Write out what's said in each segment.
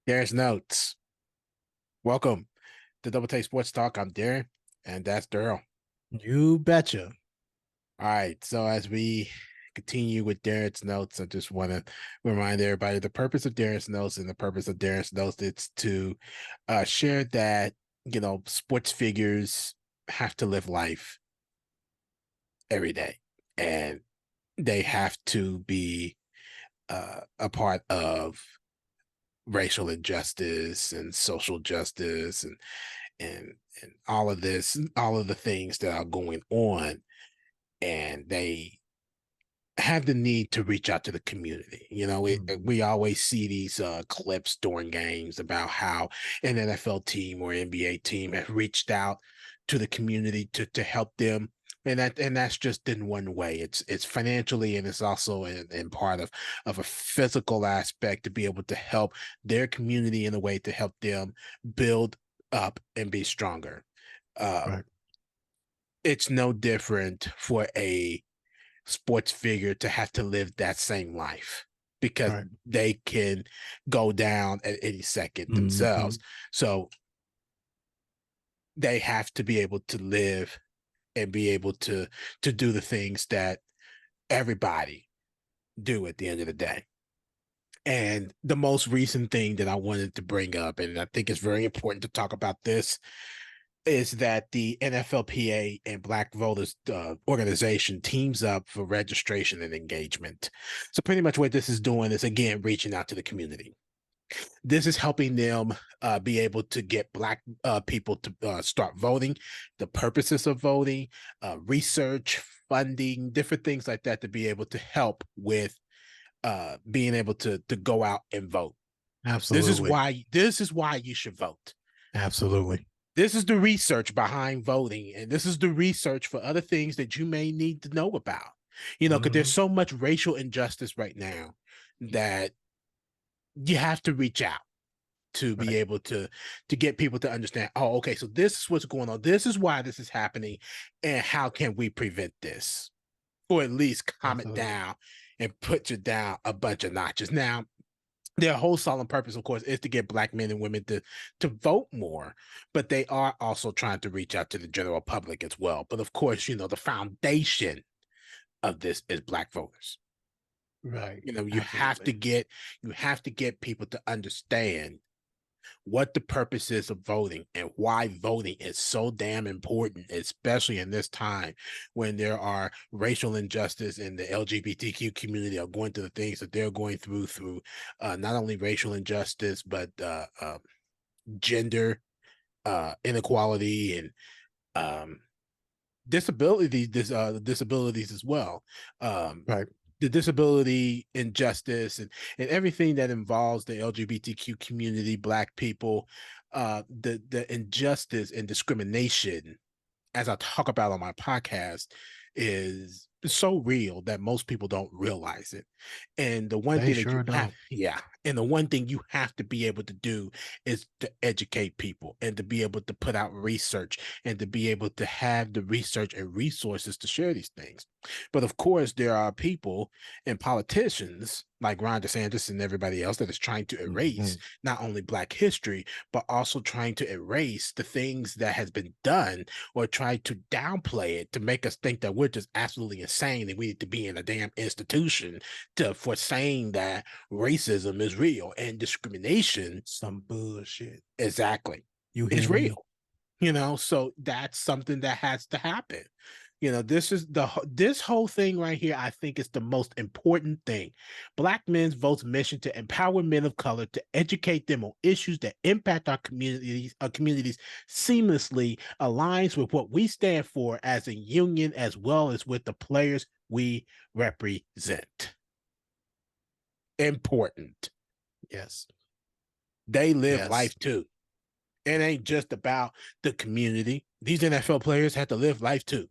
There's notes. Welcome to Double Take Sports Talk. I'm Darren, and that's Daryl. You betcha. All right. So as we continue with Darren's notes, I just want to remind everybody the purpose of Darren's notes and the purpose of Darren's notes is to share that sports figures have to live life every day, and they have to be a part of racial injustice and social justice and and all of this, all of the things that are going on, and they have the need to reach out to the community. We always see these clips during games about how an NFL team or NBA team has reached out to the community to help them. And that's just in one way. It's financially, and it's also in part of a physical aspect to be able to help their community in a way to help them build up and be stronger. Um, Right. it's no different for a sports figure to have to live that same life because Right. they can go down at any second hmm themselves. So they have to be able to live and be able to do the things that everybody do at the end of the day. And the most recent thing that I wanted to bring up, and I think it's very important to talk about this, is that the NFLPA and Black Voters Organization teams up for registration and engagement. So pretty much what this is doing is, again, reaching out to the community. This is helping them be able to get Black people to start voting, the purposes of voting, research, funding, different things like that to be able to help with being able to go out and vote. This is Absolutely. why this is why you should vote. Absolutely. This is the research behind voting, and this is the research for other things that you may need to know about. Because there's hmm so much racial injustice right now that you have to reach out to be Right. able to get people to understand, oh, okay, so this is what's going on. This is why this is happening, and how can we prevent this? Or at least calm it Absolutely. down and put you down a bunch of notches. Now, their whole solemn purpose, of course, is to get Black men and women to vote more, but they are also trying to reach out to the general public as well. But of course, the foundation of this is Black voters. Right. You have to Absolutely. get people to understand what the purpose is of voting and why voting is so damn important, especially in this time when there are racial injustice and the LGBTQ community are going through the things that they're going through not only racial injustice, but gender inequality and um, disabilities as well. Um, Right. the disability injustice and everything that involves the LGBTQ community, Black people, the injustice and discrimination, as I talk about on my podcast, is so real that most people don't realize it. And the one They thing that you sure have, don't. yeah, and the one thing you have to be able to do is to educate people and to be able to put out research and to be able to have the research and resources to share these things. But of course, there are people and politicians like Ron DeSantis and everybody else that is trying to erase hmm not only Black history, but also trying to erase the things that has been done or try to downplay it to make us think that we're just absolutely insane and we need to be in a damn institution for saying that racism is real and discrimination Some bullshit. exactly You is hear me? real. So that's something that has to happen. This whole thing right here, I think, is the most important thing. Black men's votes mission to empower men of color, to educate them on issues that impact our communities seamlessly aligns with what we stand for as a union, as well as with the players we represent. Important. Yes. They live Yes. life too. It ain't just about the community. These NFL players have to live life too.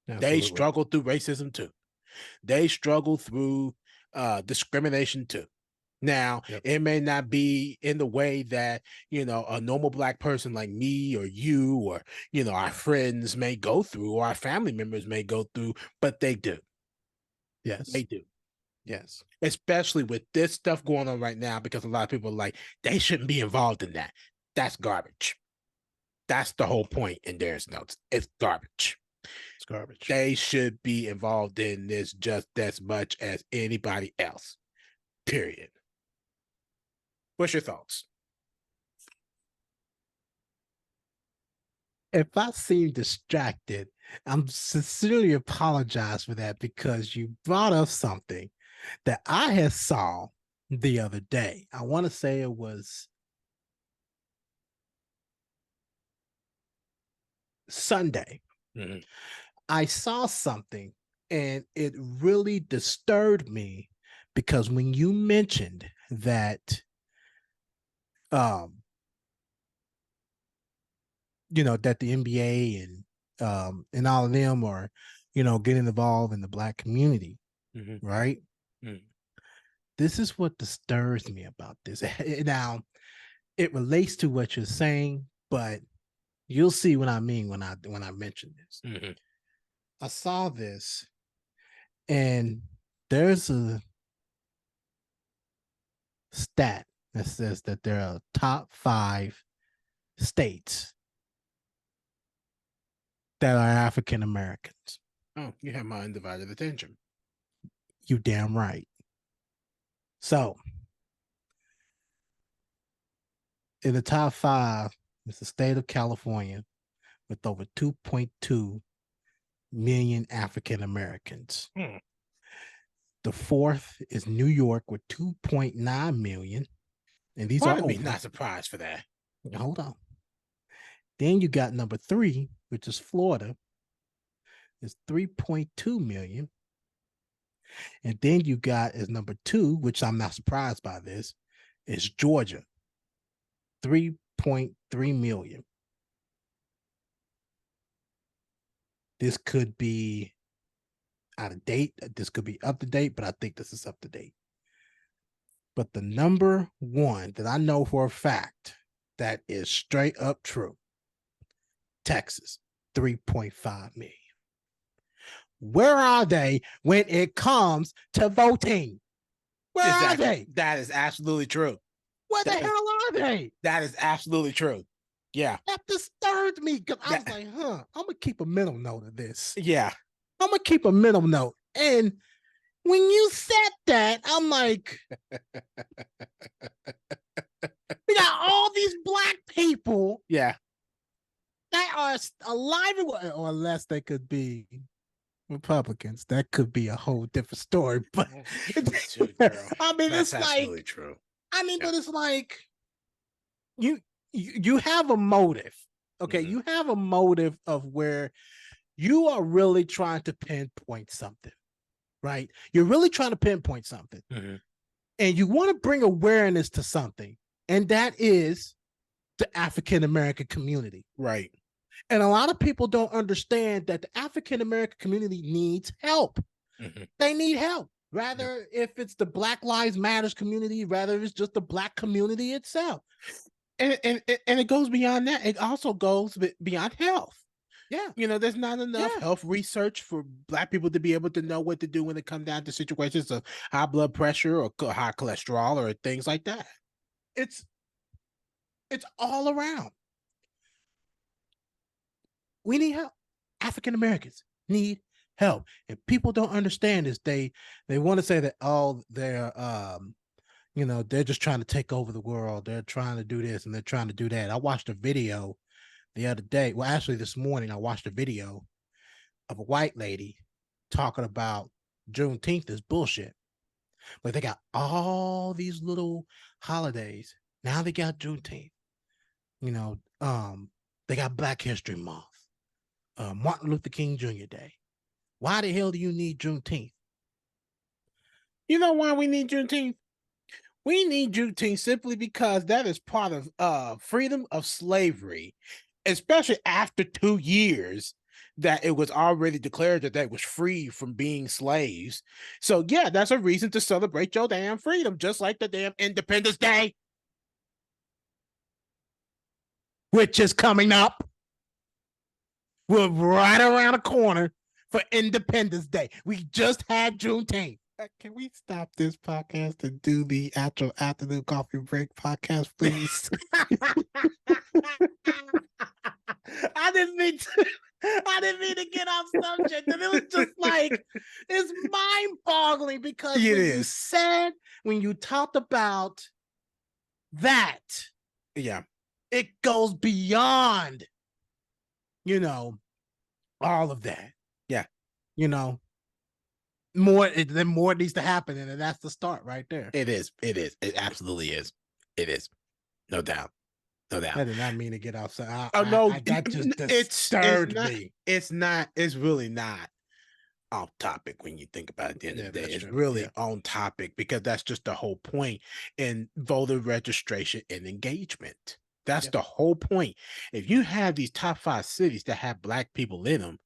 They Absolutely. struggle through racism too. They struggle through discrimination too. Now, Yep. it may not be in the way that, a normal Black person like me or you or, our friends may go through or our family members may go through, but they do. They Yes. do. Yes. especially with this stuff going on right now, because a lot of people are like, they shouldn't be involved in that. That's garbage. That's the whole point in Darren's notes. It's garbage. It's garbage. They should be involved in this just as much as anybody else. Period. What's your thoughts? If I seem distracted, I'm sincerely apologize for that, because you brought up something that I had saw the other day. I want to say it was Sunday. Mm-hmm. I saw something and it really disturbed me, because when you mentioned that that the NBA and all of them are, getting involved in the Black community, Mm-hmm. right? Mm-hmm. This is what disturbs me about this. Now, it relates to what you're saying, but you'll see what I mean when I mention this. Mm-hmm. I saw this, and there's a stat that says that there are top 5 states that are African Americans. Oh, you have my undivided attention. You damn right. So, in the top 5 is the state of California with over 2.2 million African Americans. The 4th is New York with 2.9 million. And these Part are of me over. not surprised for that. Hold on. Then you got number 3, which is Florida. It's 3.2 million. And then you got as number 2, which I'm not surprised by this, is Georgia. 3.3 million. This could be out of date. This could be up to date, but I think this is up to date. But the number 1 that I know for a fact that is straight up true, Texas, 3.5 million. Where are they when it comes to voting? Where are they? That is absolutely true. Where the hell are they? That is absolutely true. Yeah. That disturbed me, because I was like, I'm going to keep a mental note of this. Yeah. I'm going to keep a mental note. And when you said that, I'm like, we got all these Black people. Yeah. That are alive, or unless they could be Republicans. That could be a whole different story. But True, girl. I mean, That's it's absolutely like, true. I mean, but it's like you have a motive. Okay, Mm-hmm. you have a motive of where you are really trying to pinpoint something, right? You're really trying to pinpoint something. Mm-hmm. And you want to bring awareness to something, and that is the African American community. Right. And a lot of people don't understand that the African American community needs help. Mm-hmm. They need help. Rather, if it's the Black Lives Matters community, rather it's just the Black community itself. And it goes beyond that. It also goes beyond health. Yeah. There's not enough health research for Black people to be able to know what to do when it comes down to situations of high blood pressure or high cholesterol or things like that. It's all around. We need help. African Americans need help. And people don't understand this. They want to say that, they're they're just trying to take over the world. They're trying to do this and they're trying to do that. I watched a video the other day. Well, actually this morning I watched a video of a white lady talking about Juneteenth is bullshit. But they got all these little holidays. Now they got Juneteenth. They got Black History Month. Martin Luther King Jr. Day. Why the hell do you need Juneteenth? You know why we need Juneteenth? We need Juneteenth simply because that is part of freedom of slavery, especially after 2 years that it was already declared that they was free from being slaves. So yeah, that's a reason to celebrate your damn freedom, just like the damn Independence Day, which is coming up. We're right around the corner for Independence Day. We just had Juneteenth. Can we stop this podcast and do the actual afternoon coffee break podcast, please? I didn't mean to. I didn't mean to get off subject, and it was just like it's mind-boggling because when you talked about that, yeah, it goes beyond, all of that. Yeah, more needs to happen, and that's the start right there. It is. It absolutely is. It is. No doubt. No doubt. I did not mean to get outside. That just disturbed me. It's not. It's really not off topic when you think about it. At the end of the day, it's really on topic because that's just the whole point in voter registration and engagement. That's the whole point. If you have these top 5 cities that have Black people in them,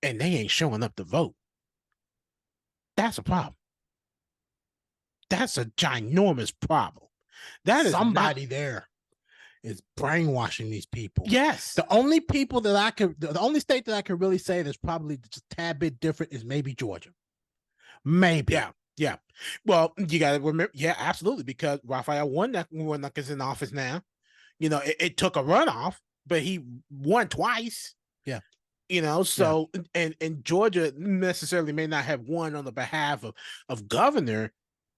and they ain't showing up to vote, that's a problem. That's a ginormous problem. That is somebody there is brainwashing these people. Yes. The only people that the only state that I could really say that's probably just a tad bit different is maybe Georgia. Maybe. Yeah. Well, you got to remember. Yeah, absolutely. Because Raphael Warnock is in office now. It took a runoff, but he won twice. Yeah. So and Georgia necessarily may not have won on the behalf of governor,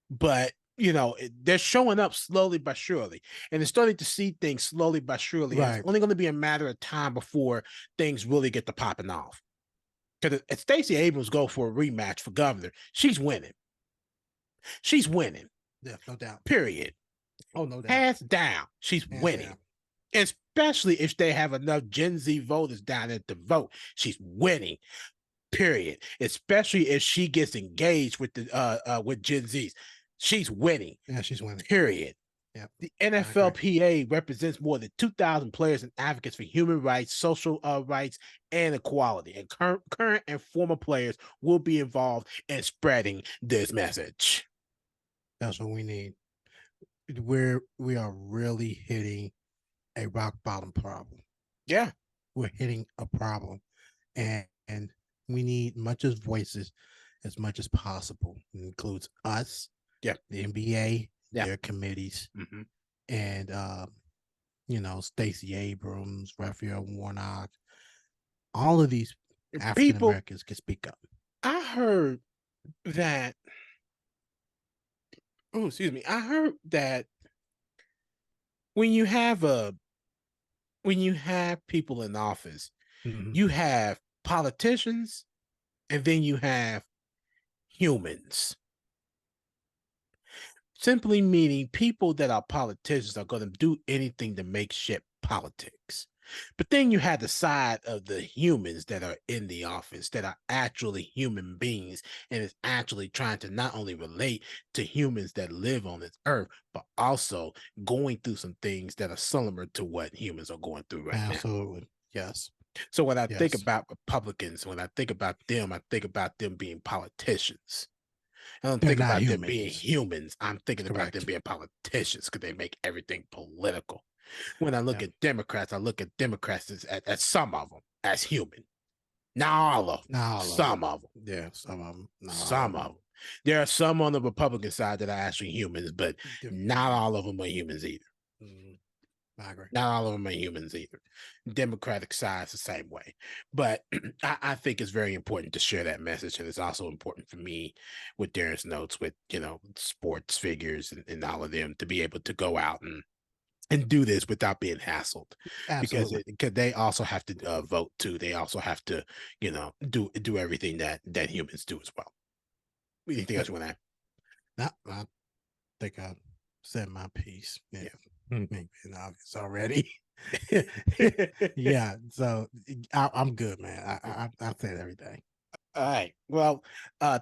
but they're showing up slowly but surely, and they're starting to see things slowly but surely. Right. And it's only going to be a matter of time before things really get to popping off. Because if Stacey Abrams go for a rematch for governor, she's winning. She's winning. Yeah, no doubt. Period. Oh, no doubt. Hands down, she's winning. Down. Especially if they have enough Gen Z voters down there to vote, she's winning. Period. Especially if she gets engaged with with Gen Zs. She's winning. Yeah, she's winning. Period. Yeah. The NFLPA represents more than 2,000 players and advocates for human rights, social rights, and equality. And current and former players will be involved in spreading this message. That's what we need. We are really hitting a rock bottom problem. Yeah. We're hitting a problem. And we need much as voices as much as possible. It includes us. Yeah, the NBA, their committees, and Stacey Abrams, Raphael Warnock, all of these African Americans can speak up. I heard that. Oh, excuse me. I heard that when you have people in office, you have politicians, and then you have humans. Simply meaning people that are politicians are going to do anything to make shit politics. But then you have the side of the humans that are in the office that are actually human beings and is actually trying to not only relate to humans that live on this earth, but also going through some things that are similar to what humans are going through right now. Absolutely. Yes. So when I think about Republicans, when I think about them being politicians. I don't think about them being humans. I'm thinking about them being politicians because they make everything political. When I look at Democrats, I look at Democrats as some of them as human. Not all of them. Some of them. Yeah, some of them. Some of them. There are some on the Republican side that are actually humans, but not all of them are humans either. I agree. Not all of them are humans either. Democratic side is the same way. But I think it's very important to share that message. And it's also important for me with Darren's notes, with, sports figures and all of them to be able to go out and do this without being hassled. Absolutely. Because they also have to vote too. They also have to, do everything that humans do as well. Anything else you want to add? No, I think I said my piece. Yeah. Maybe obvious already. Yeah, so I'm good, man. I said everything. All right. Well,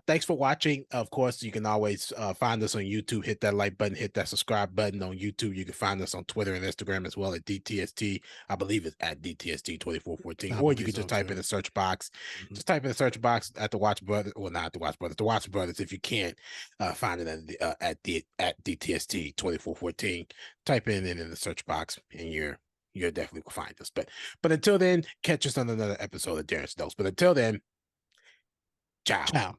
thanks for watching. Of course, you can always find us on YouTube. Hit that like button, hit that subscribe button on YouTube. You can find us on Twitter and Instagram as well at DTST. I believe it's at DTST 2414. Or you can just type in the search box. Just type in the search box at the Watch Brothers. Well, not the Watch Brothers. The Watch Brothers. If you can't find it at DTST 2414, type in the search box, and you're definitely will find us. But until then, catch us on another episode of Darren's Notes. But until then. Ciao.